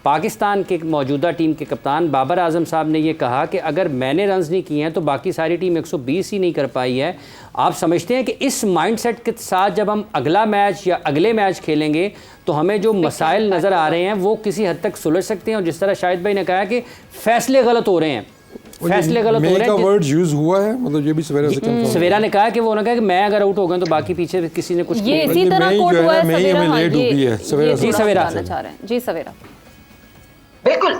पाकिस्तान के मौजूदा टीम के कप्तान बाबर आजम साहब ने ये कहा कि अगर मैंने रन्स नहीं किए हैं तो बाकी सारी टीम 120 ही नहीं कर पाई है। आप समझते हैं कि इस माइंडसेट के साथ जब हम अगला मैच या अगले मैच खेलेंगे तो हमें जो मसाइल नज़र आ रहे हैं वो किसी हद तक सुलझ सकते हैं? और जिस तरह शाहिद भाई ने कहा कि फैसले गलत हो रहे हैं, फैसले गलत हो रहे हैं, वर्ड यूज हुआ है, मतलब ये भी सवेरा से कंफर्म। सवेरा ने कहा कि वो उन्होंने कहा कि मैं अगर आउट हो गया तो बाकी पीछे किसी ने कुछ ये इसी तरह कोट हुआ है सवेरा। जी सवेरा चाह रहे हैं जी सवेरा। बिल्कुल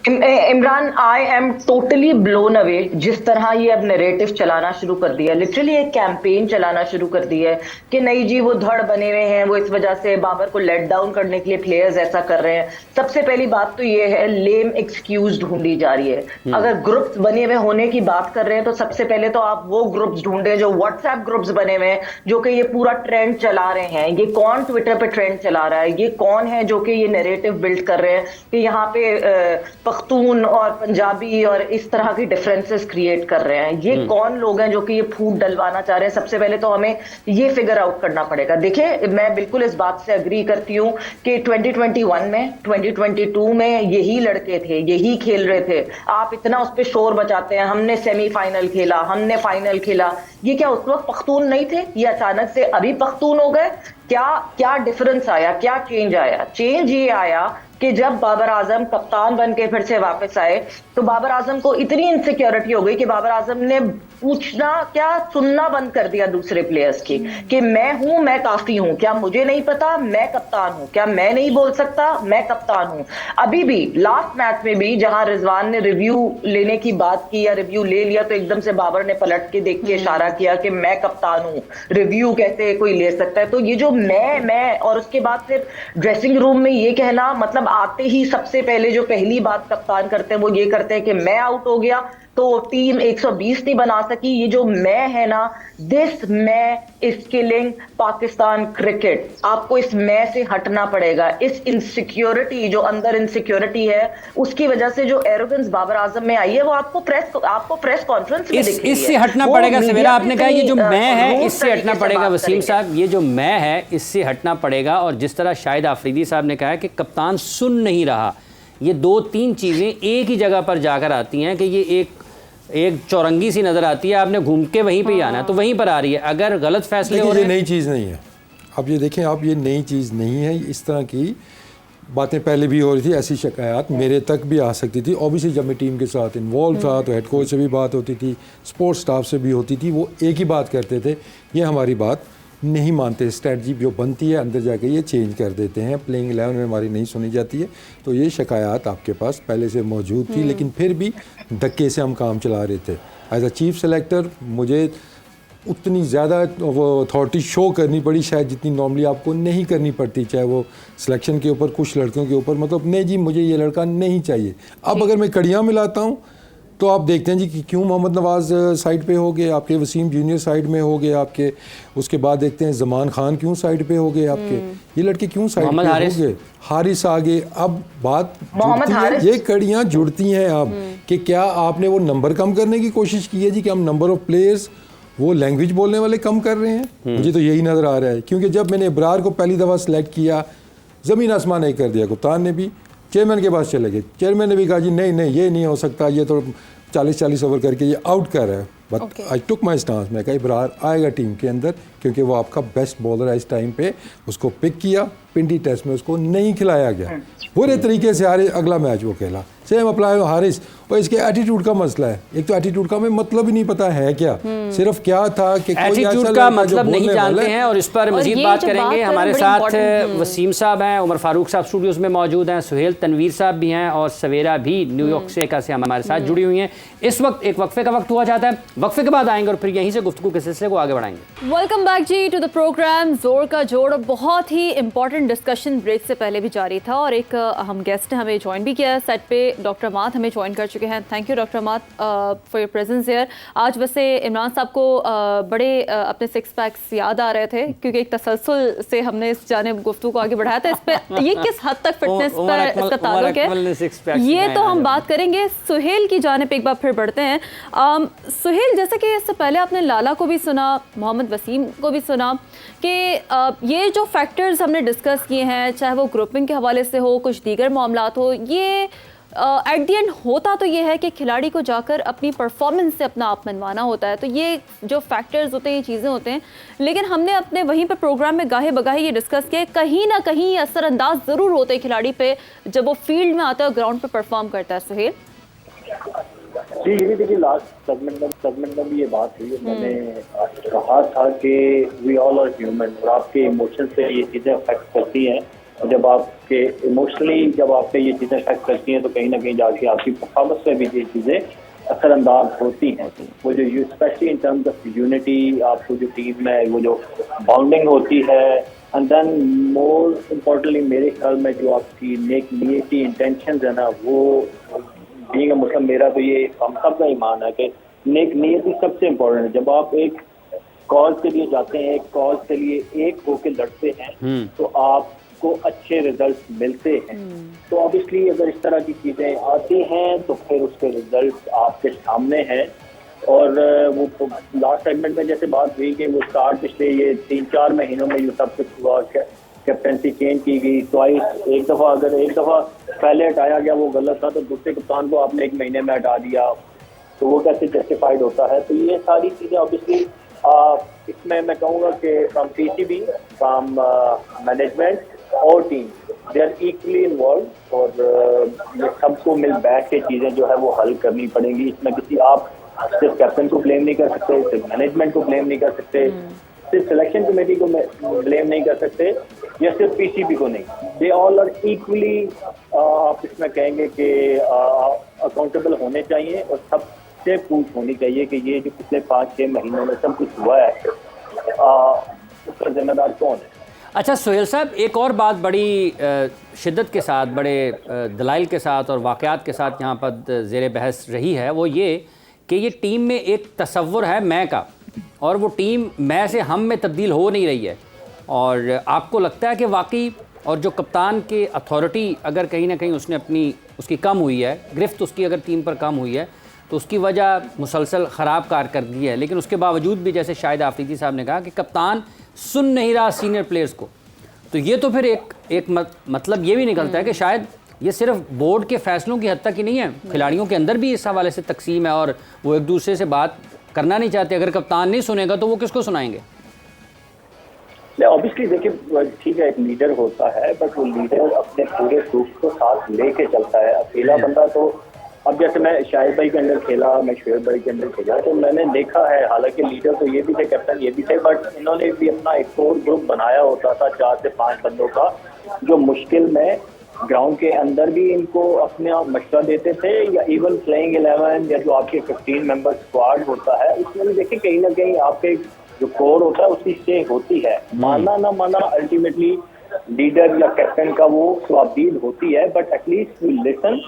Imran, I am totally blown away जिस तरह ये अब नैरेटिव चलाना शुरू कर दिया, लिटरली एक कैंपेन चलाना शुरू कर दिया है कि नहीं जी वो धड़ बने हुए हैं, वो इस वजह से बाबर को लेट डाउन करने के लिए प्लेयर्स ऐसा कर रहे हैं। सबसे पहली बात तो ये है लेम एक्सक्यूज ढूंढी जा रही है। अगर ग्रुप्स बने हुए होने की बात कर रहे हैं तो सबसे पहले तो आप वो ग्रुप्स ढूंढे जो व्हाट्सएप ग्रुप्स बने हुए हैं, जो कि ये पूरा ट्रेंड चला रहे हैं। ये कौन ट्विटर पे ट्रेंड चला रहा है, ये कौन है जो कि ये नैरेटिव बिल्ड कर रहे हैं कि यहाँ पे पख्तून और पंजाबी और इस तरह की डिफरेंसेस क्रिएट कर रहे हैं। ये कौन लोग हैं जो कि ये फूट डलवाना चाह रहे हैं? सबसे पहले तो हमें ये फिगर आउट करना पड़ेगा। देखिए मैं बिल्कुल इस बात से अग्री करती हूँ कि 2021 में 2022 में यही लड़के थे, यही खेल रहे थे। आप इतना उस पर शोर बचाते हैं, हमने सेमीफाइनल खेला, हमने फाइनल खेला। ये क्या उस वक्त पख्तून नहीं थे? ये अचानक से अभी पख्तून हो गए? क्या डिफरेंस आया, क्या चेंज आया? चेंज ये आया कि जब बाबर आजम कप्तान बन के फिर से वापस आए तो बाबर आजम को इतनी इनसिक्योरिटी हो गई कि बाबर आजम ने पूछना क्या सुनना बंद कर दिया दूसरे प्लेयर्स की कि मैं हूं, मैं काफी हूं, क्या मुझे नहीं पता मैं कप्तान हूं, क्या मैं नहीं बोल सकता मैं कप्तान हूं। अभी भी लास्ट मैच में भी जहां रिजवान ने रिव्यू लेने की बात की या रिव्यू ले लिया तो एकदम से बाबर ने पलट के देख के इशारा किया कि मैं कप्तान हूं, रिव्यू कैसे कोई ले सकता है। तो ये जो मैं और उसके बाद फिर ड्रेसिंग रूम में ये कहना, मतलब आते ही सबसे पहले जो पहली बात कप्तान करते हैं वो ये करते हैं कि मैं आउट हो गया तो टीम 120 नहीं बना सकी। ये जो मैं है ना, दिस मैं इज किलिंग पाकिस्तान क्रिकेट। आपको इस मैं से हटना पड़ेगा। इस इनसिक्योरिटी जो अंदर इनसिक्योरिटी है उसकी वजह से जो एरोगेंस बाबर आजम में आई है वो आपको प्रेस कॉन्फ्रेंस में दिख रही है। इससे हटना पड़ेगा सवेरा। आपने कहा ये जो मैं है इससे हटना पड़ेगा। वसीम साहब ये जो मैं है इससे हटना पड़ेगा। और जिस तरह शाहिद आफरीदी साहब ने कहा कि कप्तान सुन नहीं रहा, ये दो तीन चीज़ें एक ही जगह पर जाकर आती हैं कि ये एक चौरंगी सी नज़र आती है, आपने घूम के वहीं पे ही आना है तो वहीं पर आ रही है। अगर गलत फैसले हो रहे हैं, नई चीज़ नहीं है। अब ये देखें आप, ये नई चीज़ नहीं है। इस तरह की बातें पहले भी हो रही थी, ऐसी शिकायत मेरे तक भी आ सकती थी। ऑब्वियसली जब मैं टीम के साथ इन्वॉल्व था तो हेड कोच से भी बात होती थी, स्पोर्ट्स स्टाफ से भी होती थी। वो एक ही बात करते थे, ये हमारी बात नहीं मानते, स्ट्रेटजी जो बनती है अंदर जाके ये चेंज कर देते हैं, प्लेइंग 11 में हमारी नहीं सुनी जाती है। तो ये शिकायत आपके पास पहले से मौजूद थी, लेकिन फिर भी धक्के से हम काम चला रहे थे। एज अ चीफ सेलेक्टर मुझे उतनी ज़्यादा वो अथॉरिटी शो करनी पड़ी शायद जितनी नॉर्मली आपको नहीं करनी पड़ती, चाहे वो सिलेक्शन के ऊपर, कुछ लड़कों के ऊपर। मतलब नहीं जी मुझे ये लड़का नहीं चाहिए। अब अगर मैं कड़ियाँ मिलाता हूँ तो आप देखते हैं जी कि क्यों मोहम्मद नवाज़ साइड पे हो गए आपके, वसीम जूनियर साइड में हो गए आपके, उसके बाद देखते हैं ज़मान खान क्यों साइड पे हो गए आपके, ये लड़के क्यों साइड पे हो गए, हारिस आगे। अब बात जुड़ती है, ये कड़ियाँ जुड़ती हैं अब कि क्या आपने वो नंबर कम करने की कोशिश की है जी कि हम नंबर ऑफ़ प्लेयर्स वो लैंग्वेज बोलने वाले कम कर रहे हैं। मुझे तो यही नज़र आ रहा है, क्योंकि जब मैंने इब्रार को पहली दफ़ा सेलेक्ट किया ज़मीन आसमान एक कर दिया, कप्तान ने भी, चेयरमैन के पास चले गए, चेयरमैन ने भी कहा जी नहीं ये नहीं हो सकता, ये तो 40-40 ओवर करके ये आउट कर रहा है। But I took my stance, मैं कहा इब्रार आएगा टीम के अंदर क्योंकि वो आपका बेस्ट बॉलर है इस टाइम पे। उसको पिक किया, पिंडी टेस्ट में उसको नहीं खिलाया गया, पूरे तरीके से हारे, अगला मैच वो खेला। सेम अप्लाई हारिस, और इसके एटीट्यूड का मसला है। एक तो एटीट्यूड का हमें मतलब ही नहीं पता है क्या, सिर्फ क्या था कि एटीट्यूड का मतलब नहीं जानते हैं। और इस पर मजीद बात करेंगे। हमारे साथ वसीम साहब हैं, उमर फारूक साहब स्टूडियोज़ में मौजूद हैं, सुहेल तनवीर साहब भी हैं और सवेरा भी न्यूयॉर्क से हमारे साथ जुड़ी हुई हैं। इस वक्त एक वक्फे का वक्त हुआ जाता है, वक्फे के बाद आएंगे और फिर यहीं से गुफ्तगू के सिलसिले को आगे बढ़ाएंगे। वेलकम बैक जी टू द प्रोग्राम। जोर का जोड़, बहुत ही इंपॉर्टेंट डिस्कशन ब्रेक से पहले भी जारी था और एक अहम गेस्ट हमें ज्वाइन भी किया है सेट पे, डॉक्टर अमाद हमें ज्वाइन कर चुके हैं। Thank you doctor Amad for your presence here. आज वैसे इमरान साहब को बड़े अपने 6 पैक्स याद आ रहे थे, क्योंकि एक तसलसल से हमने इस जानिब गुफ्तगू को आगे बढ़ाया था। इस पे ये किस हद तक फिटनेस पर इसका ताल्लुक है, ये तो हम बात करेंगे। सुहेल की जानिब एक बार फिर बढ़ते हैं। सुहेल, जैसे कि इससे पहले आपने लाला को भी सुना, मोहम्मद वसीम को भी सुना कि ये जो फैक्टर्स हमने डिस्कस किए हैं, चाहे वो ग्रुपिंग के हवाले से हो, कुछ दीगर मामलात हो, ये एट दी एंड होता तो ये है कि खिलाड़ी को जाकर अपनी परफॉर्मेंस से अपना आप मनवाना होता है। तो ये जो फैक्टर्स होते हैं, ये चीज़ें होते हैं, लेकिन हमने अपने वहीं पर प्रोग्राम में गाहे बगाहे ये डिस्कस किया, कहीं ना कहीं असरअंदाज ज़रूर होते हैं खिलाड़ी पे जब वो फील्ड में आता है, ग्राउंड पे परफॉर्म करता है। सुहेल जी, ये भी देखिए लास्ट सेगमेंट में भी ये बात हुई। मैंने कहा था कि वी ऑल आर ह्यूमन, और आपके इमोशन से ये चीज़ें अफेक्ट करती हैं। जब आपके इमोशनली जब आपके ये चीज़ें अफेक्ट करती हैं तो कहीं ना कहीं जाके आपकी परफॉर्मेंस में भी ये चीज़ें असरअंदाज होती हैं। वो जो specially in terms of unity, आपको जो टीम में वो जो बॉन्डिंग होती है, एंड देन मोर इम्पोर्टेंटली मेरे ख्याल में जो आपकी नेक नियती इंटेंशन है ना, वो बीइंग अ मुस्लिम, मेरा तो ये हम सब का ईमान है कि नेक नियति सबसे इम्पोर्टेंट है। जब आप एक कॉज के लिए जाते हैं, एक कॉज के लिए एक होके लड़ते हैं, तो आपको अच्छे रिजल्ट मिलते हैं। तो ऑब्वियसली अगर इस तरह की चीज़ें आती हैं तो फिर उसके रिजल्ट आपके सामने हैं। और वो लास्ट सेगमेंट में जैसे बात हुई कि वो स्टार्ट पिछले ये 3-4 महीनों में ये सब कुछ हुआ, कैप्टनसी चेंज की गई ट्वाइस। एक दफ़ा पहले हटाया गया वो गलत था, तो दूसरे कप्तान को आपने 1 महीने में हटा दिया, तो वो कैसे जस्टिफाइड होता है। तो ये सारी चीज़ें ऑब्वियसली इसमें मैं कहूँगा कि फ्रॉम पीसीबी, फ्रॉम मैनेजमेंट और team, they are equally involve. और ये सबको मिल बैठ के चीज़ें जो है वो हल करनी पड़ेंगी। इसमें किसी आप सिर्फ कैप्टन को ब्लेम नहीं कर सकते, सिर्फ मैनेजमेंट को ब्लेम नहीं कर सकते, सिर्फ सिलेक्शन कमेटी को ब्लेम नहीं कर सकते, या सिर्फ पीसीबी को नहीं। दे ऑल आर इक्वली, आप इसमें कहेंगे कि अकाउंटेबल होने चाहिए, और सबसे पूछ होनी चाहिए कि ये जो पिछले 5-6 महीनों में सब कुछ हुआ है, उसका जिम्मेदार कौन है। अच्छा सुहेल साहब, एक और बात बड़ी शिद्दत के साथ, बड़े दलाइल के साथ और वाक़यात के साथ यहाँ पर ज़ेर बहस रही है, वो ये कि ये टीम में एक तसव्वुर है मैं का, और वो टीम मैं से हम में तब्दील हो नहीं रही है। और आपको लगता है कि वाकई, और जो कप्तान के अथॉरिटी अगर कहीं ना कहीं उसकी कम हुई है, गिरफ्त उसकी अगर टीम पर कम हुई है, तो उसकी वजह मुसलसल ख़राब कारकर्दगी है, लेकिन उसके बावजूद भी जैसे शाहिद आफरीदी साहब ने कहा कि कप्तान सुन नहीं रहा सीनियर प्लेयर्स को, तो ये तो फिर एक मतलब ये भी निकलता है कि शायद ये सिर्फ बोर्ड के फैसलों की हद तक ही नहीं है, खिलाड़ियों के अंदर भी इस हवाले से तकसीम है और वो एक दूसरे से बात करना नहीं चाहते। अगर कप्तान नहीं सुनेगा तो वो किसको सुनाएंगे? ऑब्वियसली देखिए, ठीक है, एक लीडर होता है, बट वो लीडर अपने पूरे ग्रुप को साथ लेके चलता है। अकेला बंदा तो, अब जैसे मैं शाहिद भाई के अंदर खेला, मैं शोएब भाई के अंदर खेला, तो मैंने देखा है, हालांकि लीडर तो ये भी थे, कैप्टन ये भी थे, बट इन्होंने भी अपना एक कोर ग्रुप बनाया होता था 4 से 5 बंदों का, जो मुश्किल में ग्राउंड के अंदर भी इनको अपने आप मशवरा देते थे, या इवन प्लेइंग 11 या जो आपके 15 मेंबर स्क्वाड होता है, उसमें भी देखिए कहीं ना कहीं आपके जो कोर होता है उसकी स्टे होती है। माना ना माना अल्टीमेटली लीडर या कैप्टन का वो स्वाबदीद होती है, but at least we listen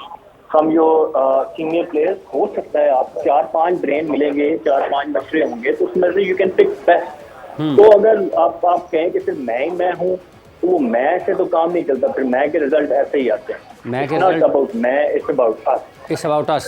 from your senior players. हो सकता है आप 4-5 ब्रेन मिलेंगे, 4-5 मशवरे होंगे, तो उसमें से यू कैन पिक बेस्ट। तो अगर आप कहें कि सिर्फ मैं हूँ, तो वो मैं से तो काम नहीं चलता, फिर मैं के रिजल्ट ऐसे ही आते हैं। मैं के नॉट अबाउट मैं, it's about us. It's about us.